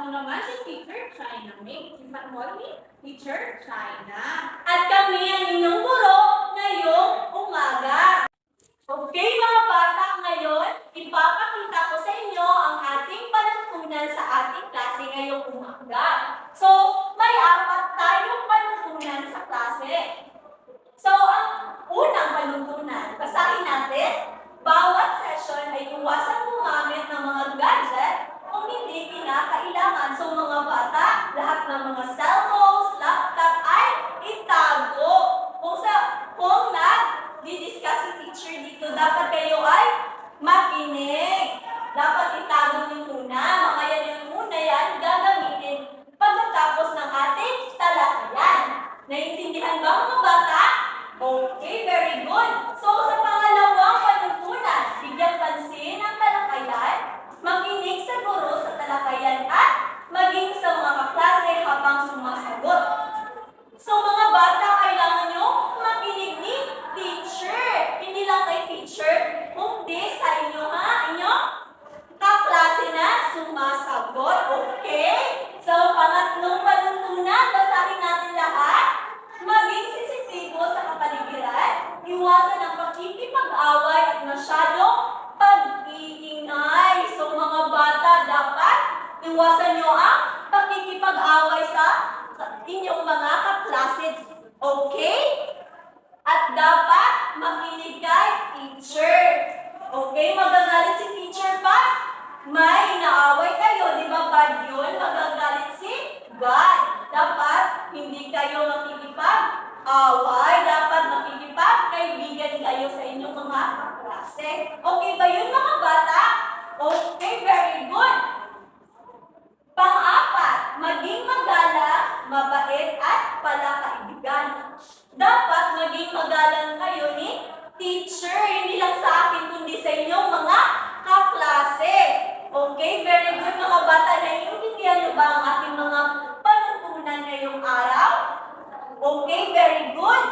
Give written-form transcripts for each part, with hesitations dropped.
Ako naman si Teacher China May. Call me Teacher China. At kami ang inyong guro ngayong umaga. Okay mga bata, ngayon ipapakita ko sa inyo ang ating panuntunan sa ating klase ngayong umaga. So, may 4 tayong panuntunan sa klase. So, ang unang panuntunan, basahin natin. Bawat session ay iwasang gumamit ng mga gadget kung hindi kinakailangan. So, mga bata, lahat ng mga cellphones, laptop ay itago. Kung nag-discuss si teacher dito, dapat kayo ay makinig. Dapat itago nyo muna. Mga yan muna yan gagamitin pagkatapos ng ating talakayan. Naiintindihan ba mga bata? Okay, very good. So, sa pangalawang panuntunan, bigyan pansin ang talakayan, makinig sa guro sa talakayan at maging sa mga kaklase habang sumasagot. So, mga bata, kailangan nyo makinig ni teacher. Hindi lang kay teacher, kundi sa inyo inyong kaklase na sumasagot. Okay? So, pangatlong panuntunan, basahin natin lahat. Maging sensitibo sa kapaligiran, iwasan ang pakikipag-away at masyadong pag-iingay. So mga bata, dapat iwasan nyo ang pakikipag-away sa inyong mga kaklase. Okay? At dapat makinig kay teacher. Okay? Magagalit si teacher pa? May inaaway kayo, di ba bad yun? Magagalit si God. Dapat hindi kayo makikipag-away. Dapat makikipag-kaibigan kayo sa inyong mga kaklase. Okay ba yun mga bata? Okay, very good. Pang-4, maging magalang, mabait at palakaibigan. Dapat maging magalang kayo ni teacher. Hindi lang sa akin, kundi sa inyong mga kaklase. Okay, very good mga bata. Naiintindihan niyo ba ang ating mga panuntunan ngayong araw? Okay, very good.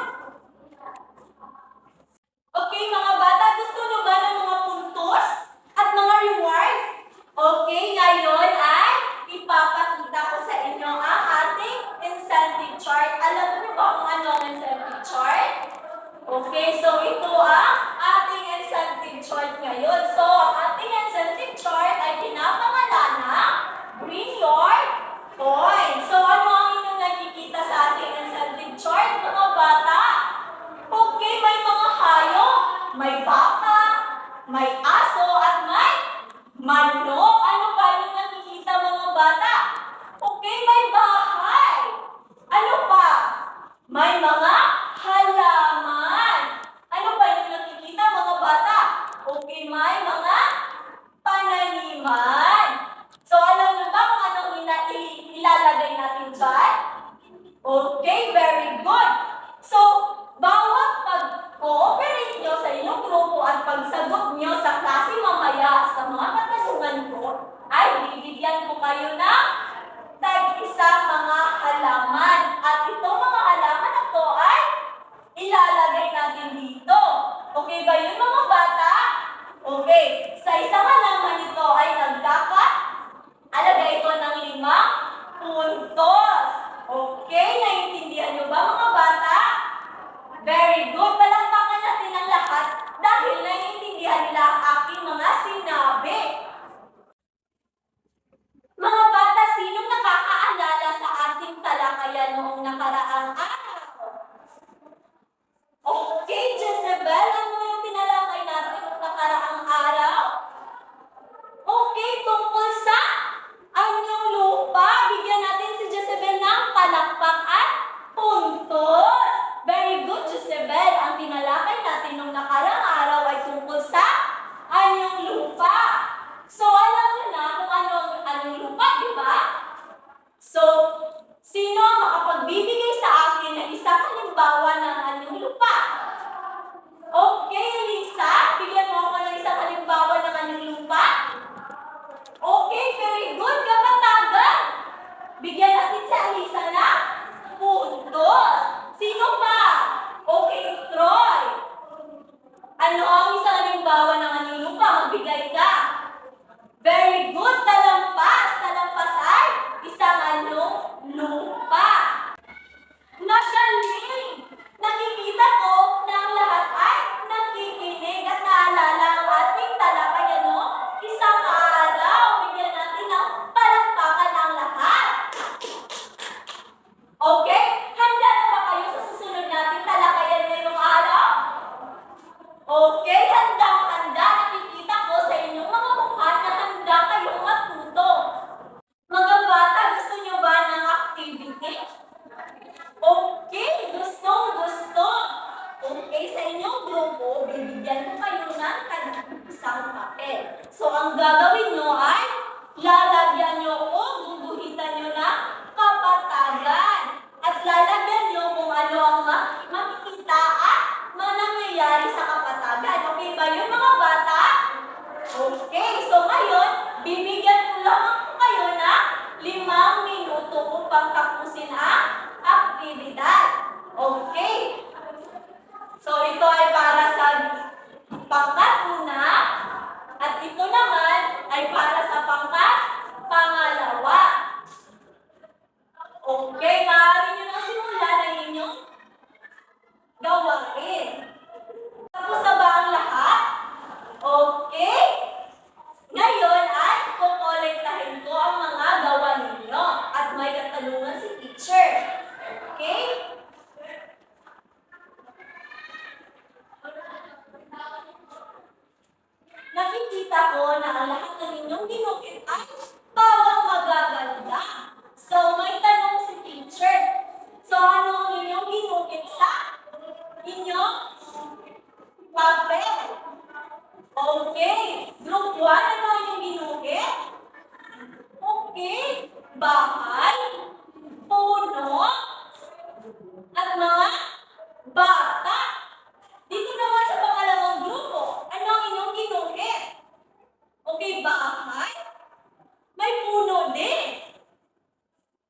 Okay mga bata, gusto niyo ba ng mga puntos at mga rewards? Okay, ngayon ay ipapakita ko sa inyo ang ating incentive chart. Alam niyo ba kung ano ang incentive chart? Okay, so ito ang ating incentive chart ngayon. So, ang ating incentive chart ay pinapangalan na Bring Your Point. So, ano ang inyong nakikita sa ating incentive chart, mga bata? Okay, may mga hayop, may baka, may aso, at may manok. Ano pa yung nakikita mga bata? Okay, may bahay. Ano pa? May mga halaman. Ano pa yung nakikita mga bata? Okay, may mga pananiman. So, alam niyo ba kung anong ilalagay natin dyan? Okay, very good. So, bawat pag-cooperate nyo sa inyong grupo at pagsagot nyo sa klase mamaya sa mga katanungan ko, ay bibigyan ko kayo ng tag-isa mga halaman. At itong mga halaman na to ay ilalagay natin dito. Okay ba yun mga bata? Okay. Sa isang halaman ito ay alagay ito ng 5 puntos. Okay? Naiintindihan nyo ba mga bata? Very good. Palakpakan natin ang lahat dahil naiintindihan nila ang aking mga sinabi. Mga bata, sinong nakakaalala sa ating talakayan noong nakaraang araw? Okay, Jezebel, ano yung tinalakay natin noong nakaraang araw? Okay, tungkol sa anyong lupa. Bigyan natin si Jezebel ng palakpak at puntos. Very good, Jezebel. Ang tinalakay natin noong nakaraang araw ay tungkol sa anyong lupa. So, alam niyo na kung anong lupa, di ba? So, sino ang makapagbibigay sa akin ng isang halimbawa ng anyong lupa? Okay, Lisa, bigyan mo ako ng isang halimbawa ng anyong lupa. Okay, very good, kapatagan. Bigyan natin si Alisa na puntos. Sino pa? Okay, Troy. Ano ang isang halimbawa ng anyong lupa? Magbigay ka. Very good, talampas. Talampas ay Okay? Bahay, puno, at mga bata. Dito naman sa pangalawang grupo, ano ang inyong ginuhit? Okay, bahay. May puno din.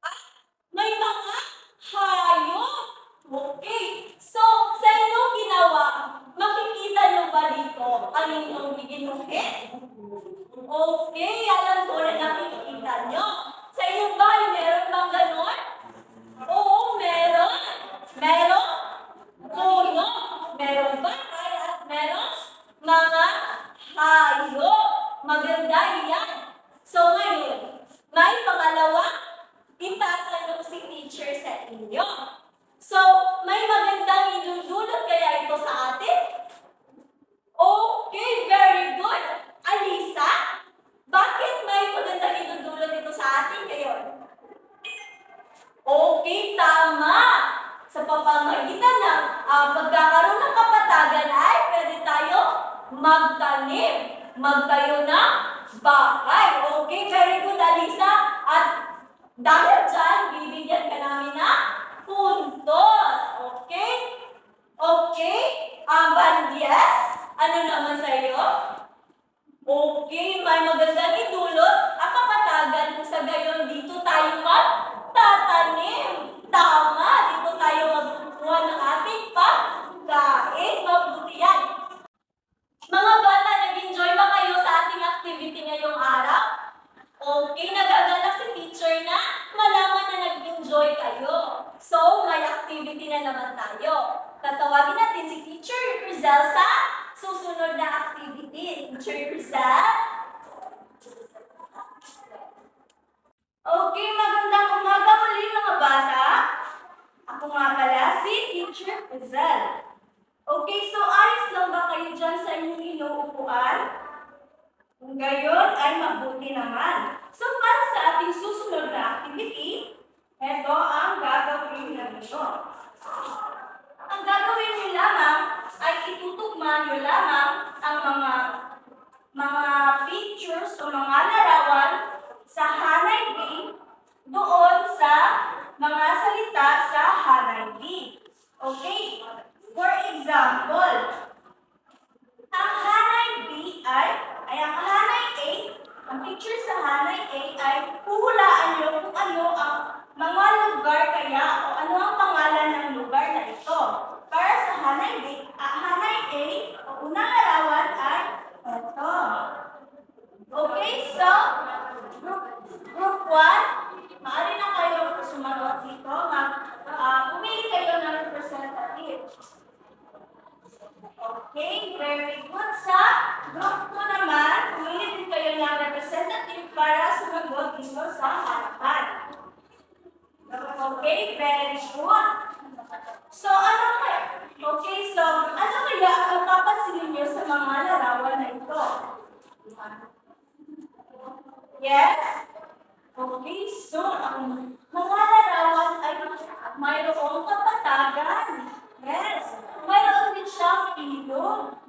At may mga hayop. Okay. So, sa inyong ginawa, makikita nyo ba dito ang inyong ginuhit? Okay, alam ko na nakikita nyo. Sa inyong bahay, meron bang ganon? Oo, meron. Meron puno, meron bahay, at meron mga hayop. Maganda yan. So ngayon, may pangalawa, itatanong si teacher sa inyo. So, may magandang idudulot kaya ito sa atin? Okay, very good. Alisa, bakit may magandang idudulot ito sa atin ngayon? Okay, tama. Sa pamamagitan ng pagkakaroon ng kapatagan ay pwede tayo magtanim, magtayo ng bahay. Okay, very good, Alisa. At dahil dyan, bibigyan ka namin ng puntos. Okay? Okay? Bandias, ano naman sa'yo? Okay, may magandang idulot ang kapatagan kung sa gayon dito tayo magtatanim. Tama, dito tayo magkukuha ng ating pagkain. Mabuti yan. Mga bata, nag-enjoy ba kayo sa ating activity ngayong araw? Okay, nagagalak si teacher na malaman na nag-enjoy kayo. So, may activity na naman tayo. Tatawagin natin si Teacher Rizal sa susunod na activity. Teacher Rizal? Okay, magandang umaga muli mga bata. Ako nga pala si Teacher Rizal. Okay, so ayos lang ba kayo dyan sa inyong inuupuan? Kung gayon ay mabuti naman. So para sa ating susunod na activity, ito ang gagawin ninyo. Ang gagawin nyo lamang ay itutugma nyo lamang ang mga pictures o mga larawan sa Hanay B doon sa mga salita sa Hanay B. Okay? For example, ang Hanay B ay ang Hanay A, ang picture sa Hanay A ay huhulaan nyo kung ano ang mga lugar kaya o ano ang pangalan ng lugar na ito. Para sa Hanay B, Hanay A, o unang larawan ay ito. Okay, so group 1, maaari na kayo sumagot dito. Pumili kayo ng representative. Okay, very good. Sa group 2 naman, pumili din kayo ng representative para sumagot dito sa harapan. Okay, very good. So, ano kaya ang papansinin niyo sa mga larawan na ito? Yes? Okay, so, ang mga larawan ay mayroong kapatagan. Yes. Mayroon din siyang ilog.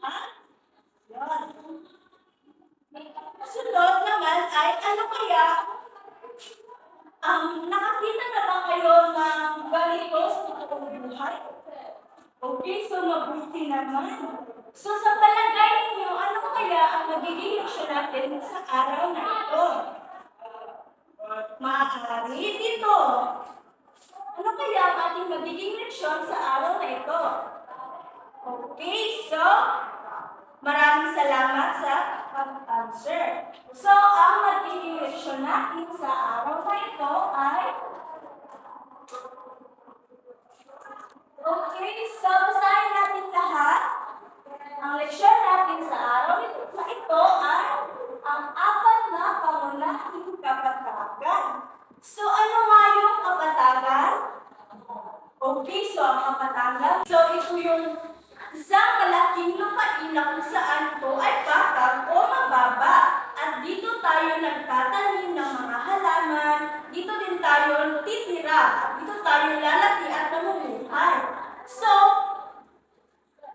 Ha? Yan. Sunod naman ay ano kaya? Nakakita na ba kayo ng ganito sa totoong buhay? Okay, so mabuti naman. So sa palagay ninyo, ano kaya ang magiging leksyon natin sa araw na ito? Maaari dito. Ano kaya ang ating magiging leksyon sa araw na ito? Okay, so maraming salamat sa pag-answer. So, ang magiging leksyon natin sa araw na ito ay okay, so basahin natin lahat. Ang leksyon natin sa araw na ito ay ang 4 na pangunahing kapatagan. So, ano nga yung kapatagan? Okay, so ang kapatagan. So, ito yung isang malaking lupain na kung saan ito ay patag o mababa. At dito tayo nagtatanim ng mga halaman. Dito din tayo titira. At dito tayo lalaki at namumuhay. So,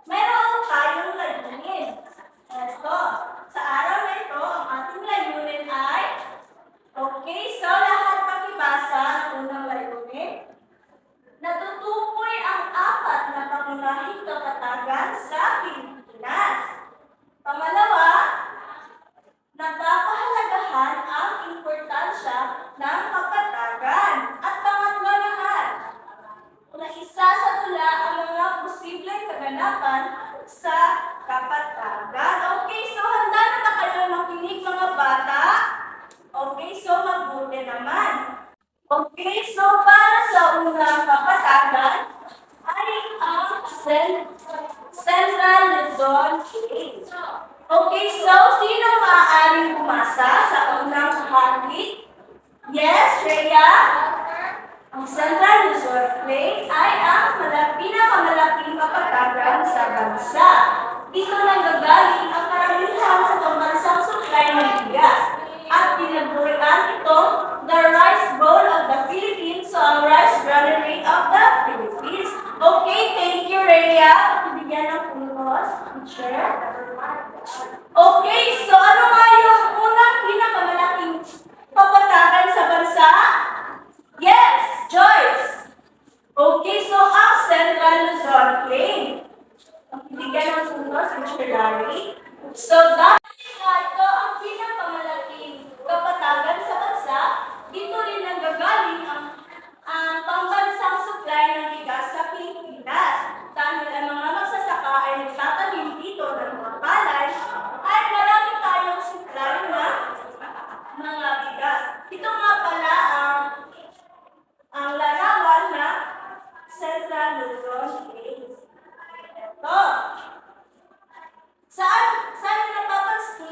meron tayong layunin. Ito. Sa araw na ito, ang ating layunin ay okay, Okay, so lahat pakibasa ng unang layunin. Natutukoy ang apat na pangunahing kapatagan sa Pilipinas. Pangalawa, napapahalagahan ang importansya ng kapatagan. At pangatlo naman, na isa sa tula ang mga posibleng kaganapan sa kapatagan. Okay, so handa na ba kayo makinig mga bata? Okay, so mabuti naman. Okay, so para sa unang kapatagan ay ang Central Luzon case. Okay, so sino maaaring pumasa sa unang bahagi? Yes, Rhea? Ang Central Luzon Plain ay ang pinakamalaking kapatagan sa bansa. Dito nanggagaling ang karamihan sa pambansang supply ng bigas. At tinagurian ito the Rice Bowl of the Philippines, so ang Rice Granary of the Philippines. Okay, thank you, Rhea. Bigyan ng punos, teacher. Okay, so ano nga yung unang pinakamalaking kapatagan sa bansa? Yes, Joyce. Okay, so ang Central Luzon Plain. Bigyan ng punos, teacher Larry. So dahil ito ang pinakamalaking kapatagan sa bansa, dito rin nanggagaling ang pambansang supply ng bigas sa Pilipinas. Dahil ang mga magsasaka ay nagtatanim dito ng mga palay, ay marami tayong supply na mga bigas. Ito nga pala ang larawan na Central Luzon Plain. Ito. Saan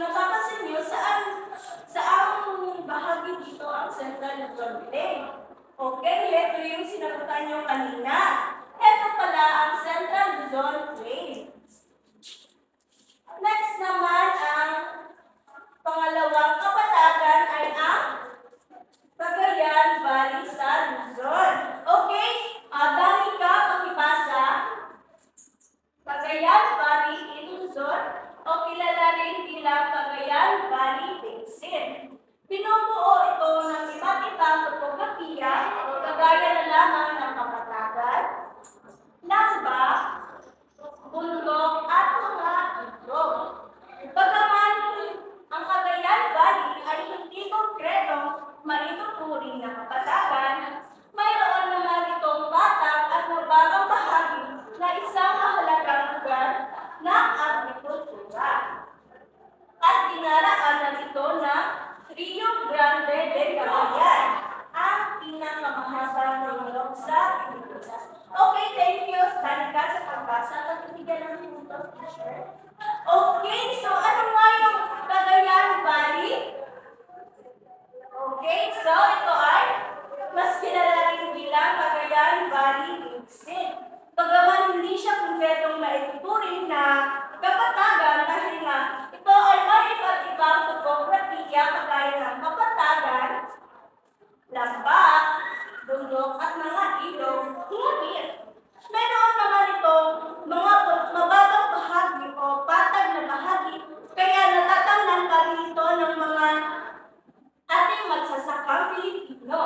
napapansin niyo saan bahagi dito ang Central Luzon Plain? Okay, ito yung sinagutan niyo kanina. Ito pala ang Central Luzon Plain. Next naman, ang pangalawang kapatagan ay ang Cagayan Valley sa Luzon. Okay, dahil ka pakibasa. Cagayan Valley in Luzon o kilala rin bilang Cagayan Valley Basin. Binubuo ito ng iba't ibang topografiya, kagaya na lamang ng kapatagan, lambak, bundok at mga ilog. Bagaman ang Cagayan Valley ay hindi konkretong maituturing na kapatagan, mayroon naman itong batang at mabagang bahagi na isang mahalagang lugar ng agrikultura. At dinaraanan ito ng Rio Grande de Cagayan, ang pinakamahabang ilog sa Pilipinas. Okay, thank you, Danica, sa pagbasa. Pagbibigyan ng minuto, teacher. Okay, so ano nga yung Cagayan Valley? Okay, so ito ay mas kilala rin bilang Cagayan Valley Basin. Bagaman hindi siya konkretong maituturing na kapatagan dahil nga ito ay may iba't ibang topografiya kagaya ng kapatagan, lambak, bundok at mga ilog. Ngunit, meron naman itong mga mababang bahagi o patag na bahagi kaya natatangnan pa rin ito ng mga ating magsasakang Pilipino.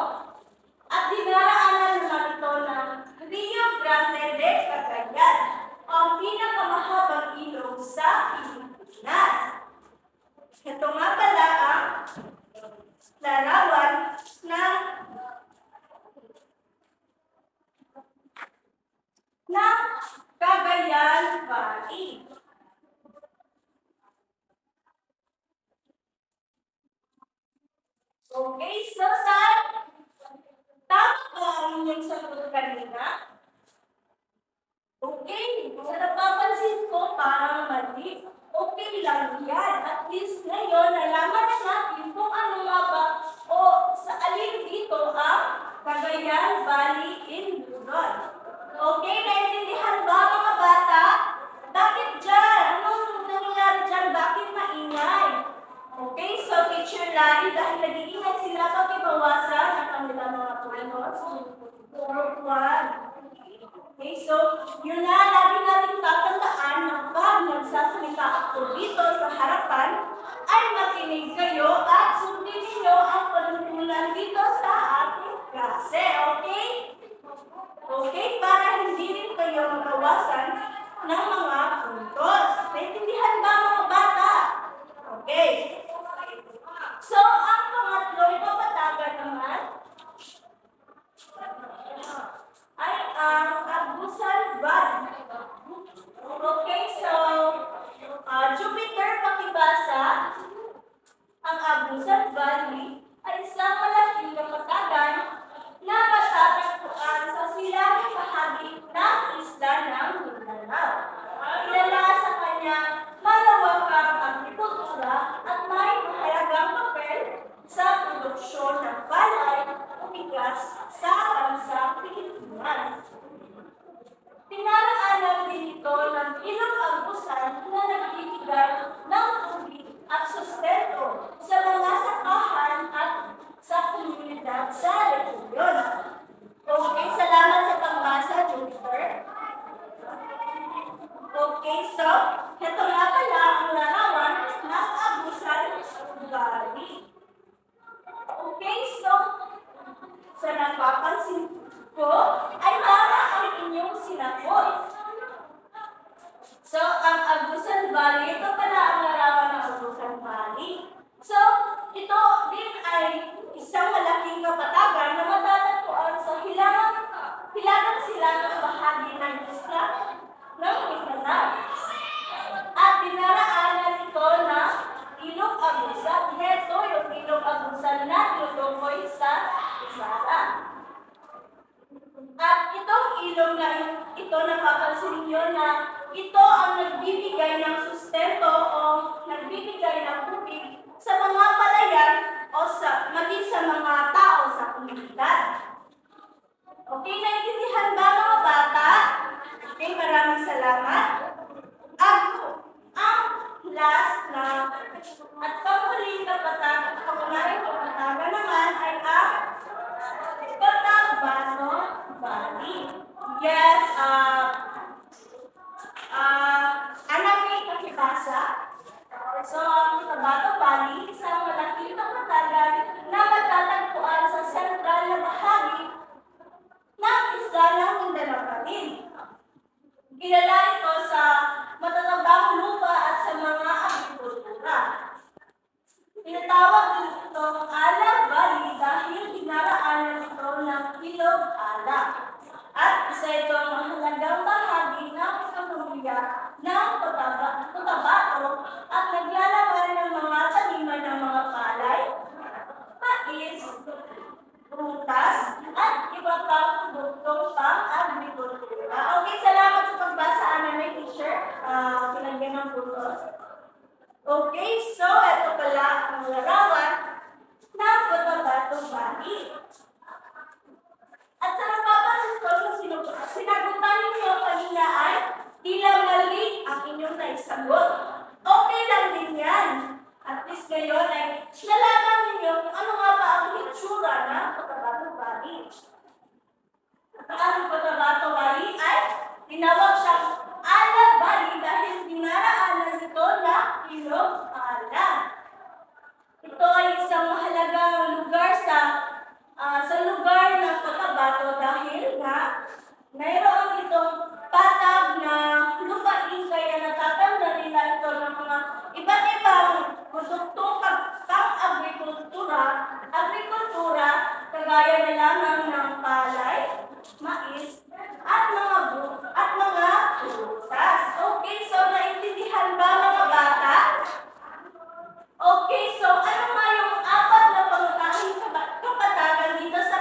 At dinaraanan naman ito ng Rio Grande de Cagayan, ang pinakamahabang ilog sa Pilipinas. Ito nga pala ang larawan ng Cagayan Valley. Okay, so saan? Tama ba ang inyong sagot kanina? Okay, sa napapansin ko parang mali. Okay lang yan. At least ngayon, nalaman na natin kung ano nga ba o sa alin dito ang Cagayan Valley in Luzon. Okay, naintindihan ba mga bata? Bakit dyan? Anong nangyayari dyan? Bakit maingay? Okay, so teacher Larry, dahil nag-iingay sila pakibawasan ang kanilang mga punos. Group 1. Okay, so yun na, lagi natin tatandaan na pag nagsasalita ako dito sa harapan, ay makinig kayo at sundin ninyo ang panuntunan ng mga puntos. Naintindihan ba mga bata? Okay. So, ang pangatlong kapatagan naman ay ang Agusan Valley. Okay, so Jupiter pakibasa, ang Agusan Valley ay isang malaking kapatagan na matatagpuan sa silangang bahagi ng isla ng Mindanao. Kilala sa kanyang malawakang agrikultura at may mahalagang papel sa produksyon ng palay o bigas sa bansang Pilipinas. Pinaraanan din ito ng ilang agusan na nagbibigay ng tubig at sustento sa mga sakahan at sa komunidad sa rehiyon. Okay, salamat sa pagbasa, Juniper. Okay, so, ito nga pala ang larawan ng Agusan Valley. Okay, so, sa napapansin ko ay tama ang inyong sinakot. So, ang Agusan Valley, ito pala ang larawan ng Agusan Valley. So, ito din ay isang malaking kapatagan na matatagpuan sa hilagang bahagi ng isla ng Mindanao. At dinaraanan ito na Ilog Agusan. Ito yung Ilog Agusan na tinutukoy sa Isara. At itong ilog na ito, napapansin nyo na ito ang nagbibigay ng sustento o nagbibigay ng tubig sa mga palayan o maging sa mga tao sa komunidad. Okay, naintindihan ba mga bata? Okay, maraming salamat. Ang last na at panghuling pangunahing kapatagan naman ay ang Cotabato Valley. Yes, Anami pakibasa. So, ang Cotabato Valley, isang malaking kapatagan na matatagpuan sa sentral na bahagi ng isla ng Mindanao Valley. Kilala ito sa matatabang lupa at sa mga agrikultura. Tinatawag din itong Ala Valley dahil dinaraanan ito ng Ilog Ala. At isa itong mahalagang bahagi ng ekonomiya ng Cotabato at naglalaman ng mga taniman ng mga palay, mais, prutas, at iba pang produktong pang-agrikultura. Okay, salamat sa pagbasa, Anay teacher. Pinagyan ng puntos. Okay, so ito pala ang larawan ng Cotabato Valley. At sa napapansin ko sa sinagutan ninyo kanina ay tila mali ang inyong naisagot. Okay lang din yan. At least ngayon ay nalaman ninyo kung ano nga ba ang hitsura ng Cotabato Valley. At ang Cotabato Valley ay tinawag siyang Ala Valley dahil dinaraanan ito na Ilog Ala. Ito ay isang mahalagang lugar sa lugar ng Cotabato dahil nga mayroon itong patag na lupain kaya natatanda nila ito ng mga iba't ibang produktong pang-agrikultura, kagaya na lamang ng palay, mais, at mga prutas. Okay, so naintindihan ba mga bata? Okay, so ano nga yung apat na pangunahing kapatagan dito sa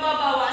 mababawasan